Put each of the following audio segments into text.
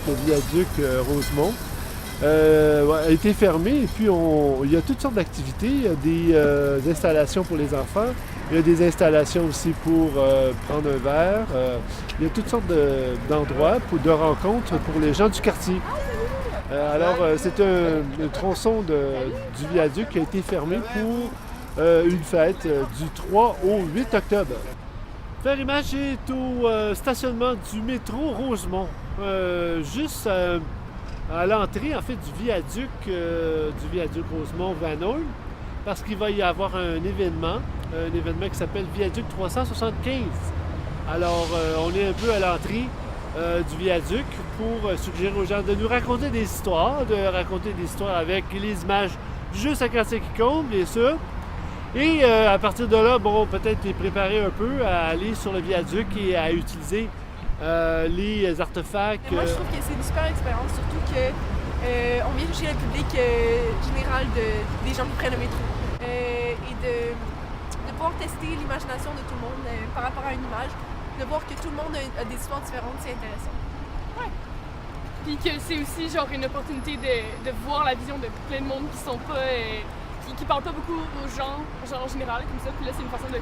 le viaduc Rosemont, a été fermé et puis il y a toutes sortes d'activités. Il y a des installations pour les enfants, il y a des installations aussi pour prendre un verre. Il y a toutes sortes d'endroits de rencontres pour les gens du quartier. Alors, c'est un tronçon du viaduc qui a été fermé pour une fête du 3 au 8 octobre. Faire Image est au stationnement du métro Rosemont, juste à l'entrée en fait du viaduc Rosemont-Van Horn, parce qu'il va y avoir un événement qui s'appelle Viaduc 375. Alors, on est un peu à l'entrée du viaduc pour suggérer aux gens de nous raconter des histoires, avec les images juste à Quartier qui compte, bien sûr. Et à partir de là, bon, peut-être les préparer un peu à aller sur le viaduc et à utiliser les artefacts. Moi, je trouve que c'est une super expérience, surtout qu'on vient toucher le public général des gens qui prennent le métro. Et de pouvoir tester l'imagination de tout le monde par rapport à une image, de voir que tout le monde a des histoires différentes, c'est intéressant. Ouais. Puis que c'est aussi genre une opportunité de voir la vision de plein de monde qui sont pas... qui parlent pas beaucoup aux gens, genre en général, comme ça. Puis là, c'est une façon de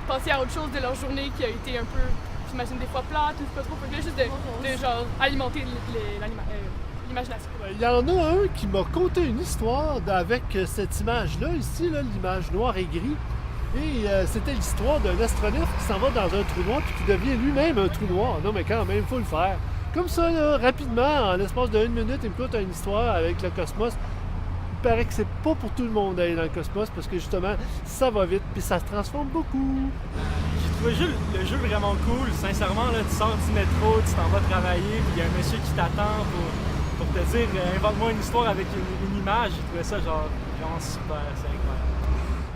passer à autre chose de leur journée qui a été un peu, j'imagine, des fois plate ou pas trop. Puis là, juste de genre alimenter l'imagination. Il y en a un qui m'a conté une histoire avec cette image-là, ici, là, l'image noire et gris. Et c'était l'histoire d'un astronaute qui s'en va dans un trou noir puis qui devient lui-même un trou noir. Non, mais quand même, il faut le faire. Comme ça, là, rapidement, en l'espace de 1 minute, il me conte une histoire avec le cosmos. Il paraît que c'est pas pour tout le monde d'aller dans le cosmos parce que justement, ça va vite puis ça se transforme beaucoup. J'ai trouvé le jeu vraiment cool. Sincèrement, là, tu sors du métro, tu t'en vas travailler, puis il y a un monsieur qui t'attend pour te dire invente-moi une histoire avec une image. J'ai trouvé ça genre vraiment super, c'est incroyable.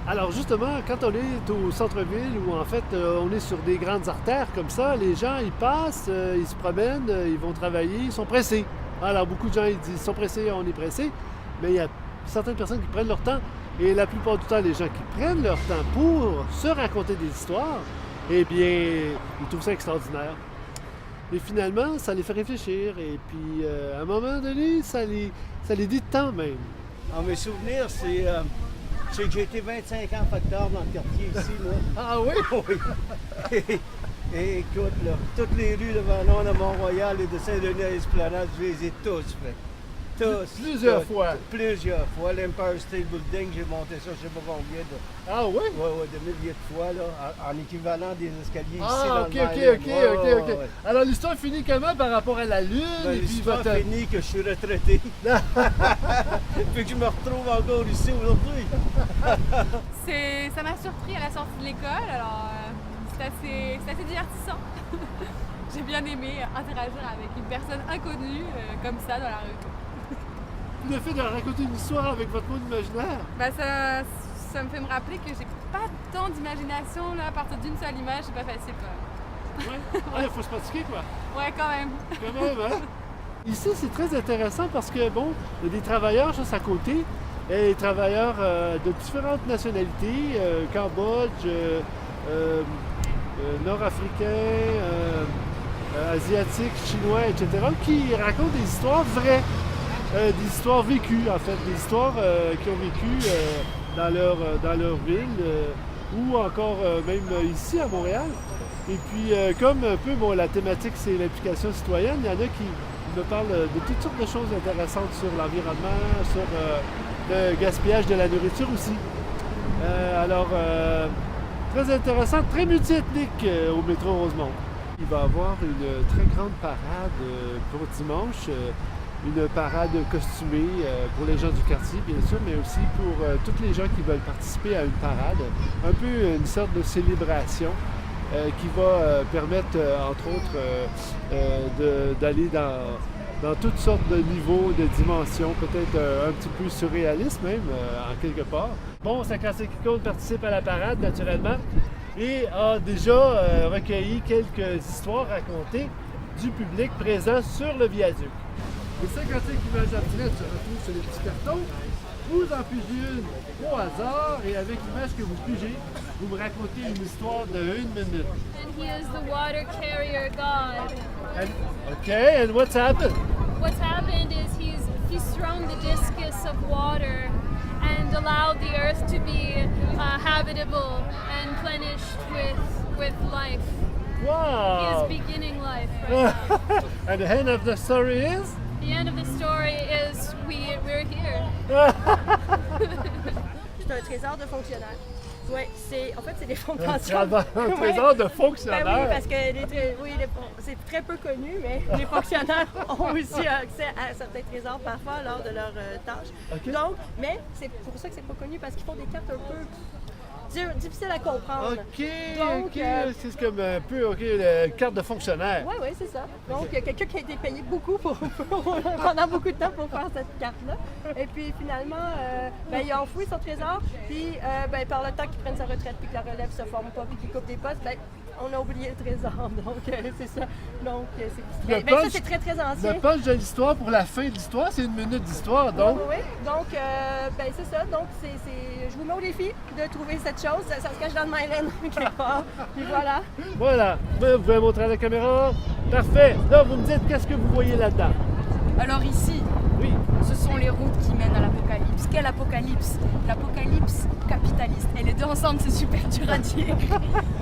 Alors justement, quand on est au centre-ville où en fait on est sur des grandes artères comme ça, les gens ils passent, ils se promènent, ils vont travailler, ils sont pressés. Alors beaucoup de gens ils disent ils sont pressés, on est pressés, mais il y a certaines personnes qui prennent leur temps et la plupart du temps les gens qui prennent leur temps pour se raconter des histoires, eh bien ils trouvent ça extraordinaire. Et finalement, ça les fait réfléchir et puis à un moment donné, ça les détend même. En mes souvenirs, c'est que j'ai été 25 ans facteur dans le quartier ici, là. Ah oui? Oui. Et écoute, là, toutes les rues de Vanon, de Mont-Royal et de Saint-Denis à l'Esplanade, je les ai tous fait. Tous. Plusieurs fois. Plusieurs fois. L'Empire State Building, j'ai monté ça, je sais pas combien de... Ah oui? Oui, de milliers de fois, là, en équivalent des escaliers ici Ah, dans ok, le ok. ouais. Alors l'histoire finit comment par rapport à la Lune? Ben, et puis l'histoire votre... finit que je suis retraité. Puis que je me retrouve encore ici aujourd'hui. Ça m'a surpris à la sortie de l'école, alors c'est assez divertissant. J'ai bien aimé interagir avec une personne inconnue comme ça dans la rue. Le fait de raconter une histoire avec votre monde imaginaire? Ben, ça me fait me rappeler que j'ai pas tant d'imagination là, à partir d'une seule image, c'est pas facile quoi. Ouais, il faut se pratiquer quoi. Ouais, quand même. Quand même, hein? Ici, c'est très intéressant parce que, bon, il y a des travailleurs juste à côté, et des travailleurs de différentes nationalités, Cambodge, nord-africains, asiatiques, chinois, etc., qui racontent des histoires vraies. Des histoires vécues, en fait, des histoires qui ont vécu dans leur ville ou encore même ici à Montréal. Et puis, comme un peu bon, la thématique, c'est l'implication citoyenne, il y en a qui me parlent de toutes sortes de choses intéressantes sur l'environnement, sur le gaspillage de la nourriture aussi. Alors, très intéressant, très multiethnique au métro Rosemont. Il va y avoir une très grande parade pour dimanche. Une parade costumée pour les gens du quartier, bien sûr, mais aussi pour tous les gens qui veulent participer à une parade. Un peu une sorte de célébration qui va permettre, entre autres, d'aller dans toutes sortes de niveaux, de dimensions, peut-être un petit peu surréaliste même, en quelque part. Bon, Quartier qui compte participe à la parade, naturellement, et a déjà recueilli quelques histoires racontées du public présent sur le viaduc. Les 55 images abstraites se retrouvent sur les petits cartons. Vous en pigez une au hasard et avec l'image que vous pigez, vous me racontez une histoire de 1 minute. And he is the water carrier god. Okay, and what's happened? What's happened is he's thrown the discus of water and allowed the earth to be habitable and plenished with life. Wow! He is beginning life right now. And the end of the story is? The end of the story is we're here. C'est un trésor de fonctionnaires. Oui, c'est des fonds de Un pension. trésor de Ben fonctionnaires. oui, parce que c'est très peu connu, mais les fonctionnaires ont aussi accès à certains trésors parfois lors de leurs tâches. Ok. Donc, mais c'est pour ça que c'est pas connu, parce qu'ils font des cartes un peu difficiles à comprendre. OK, Donc, OK. C'est comme un peu, OK, la carte de fonctionnaire. Oui, oui, c'est ça. Donc, il y a quelqu'un qui a été payé beaucoup pendant beaucoup de temps pour faire cette carte-là. Et puis, finalement, il a enfoui son trésor. Puis, par le temps qu'il prenne sa retraite puis que la relève se forme pas puis qu'il coupe des postes, on a oublié le trésor. Donc, c'est ça. Donc, ça, c'est très, très ancien. Le punch de l'histoire pour la fin de l'histoire, c'est 1 minute d'histoire, donc. Oui, donc, c'est ça. Donc, je vous mets au défi de trouver cette chose. Ça se cache dans le Myland, quelque part. Puis voilà. Voilà. Vous pouvez montrer à la caméra. Parfait. Là, vous me dites qu'est-ce que vous voyez là-dedans. Alors ici, Oui. ce sont les routes qui mènent à l'apocalypse. Quel apocalypse? L'apocalypse capitaliste. Et les deux ensemble, c'est super dur à dire.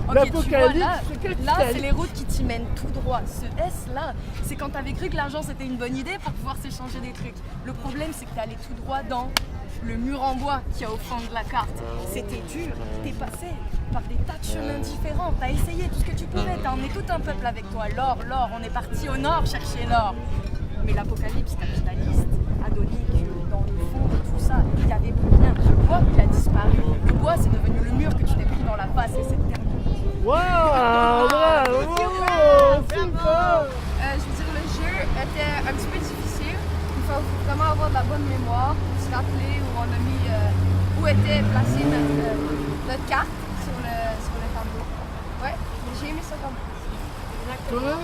Ok, L'apocalypse tu vois, là, capitaliste. c'est les routes qui t'y mènent tout droit. Ce S-là, c'est quand t'avais cru que l'argent c'était une bonne idée pour pouvoir s'échanger des trucs. Le problème, c'est que t'es allé tout droit dans le mur en bois qu'il y a au fond de la carte. C'était dur. T'es passé par des tas de chemins différents. T'as essayé tout ce que tu pouvais. T'as emmené tout un peuple avec toi. L'or. On est parti au nord chercher l'or. Mais l'apocalypse capitaliste, adonique, dans le fond de tout ça, il n'y avait plus rien. Le bois, il a disparu. Le bois, c'est devenu le mur que tu t'es pris dans la face et c'est terminé. Wow! Bravo! Super! Je veux dire, le jeu était un petit peu difficile. Il faut vraiment avoir de la bonne mémoire, se rappeler où on a mis, où était placée notre carte sur le tableau. Ouais, j'ai aimé ça comme ça. Toi?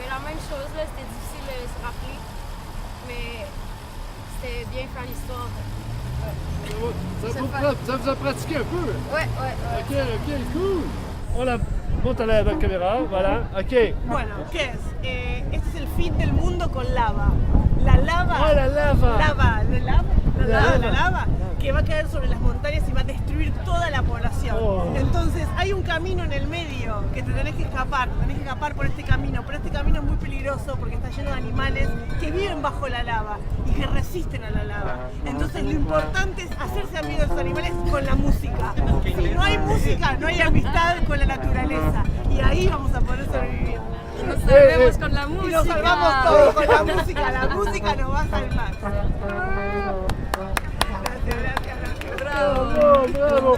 La même chose, là, c'était difficile de se rappeler, mais c'était bien faire l'histoire. Ça vous a pratiqué un peu? Ouais. OK, cool. On la monte à la caméra, voilà. OK. Bueno, ¿qué es? Este es el fin del mundo con lava. La lava. Oh, la lava. La lava que va a caer sobre las montañas y va a destruir toda la población. Oh. Entonces hay un camino en el medio que te tenés que escapar por este camino, pero este camino es muy peligroso porque está lleno de animales que viven bajo la lava y que resisten a la lava. Entonces lo importante es hacerse amigos de los animales con la música. Si no hay música, no hay amistad con la naturaleza y ahí vamos a poder sobrevivir. Nos salvemos con la Y música. nos salvamos todos con la música nos va a salvar. Bravo!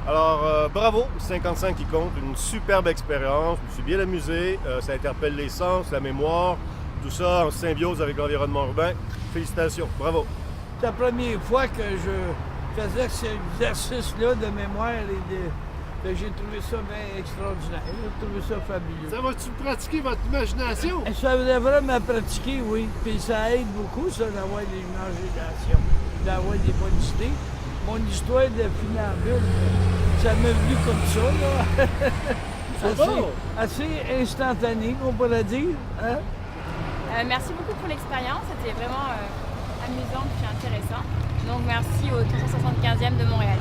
Alors, bravo, 55 qui compte, une superbe expérience, je me suis bien amusé, ça interpelle les sens, la mémoire, tout ça en symbiose avec l'environnement urbain. Félicitations, bravo! C'est la première fois que je faisais cet exercice-là de mémoire j'ai trouvé ça bien extraordinaire. J'ai trouvé ça fabuleux. Ça va-tu pratiquer votre imagination? Ça veut vraiment pratiquer, oui. Puis ça aide beaucoup, ça, d'avoir des imaginations, d'avoir des bonnes idées. Mon histoire de funambule, ça m'est venu comme ça, là. Assez instantané, on pourrait dire. Hein? Merci beaucoup pour l'expérience, c'était vraiment amusant puis intéressant. Donc merci au 375e de Montréal.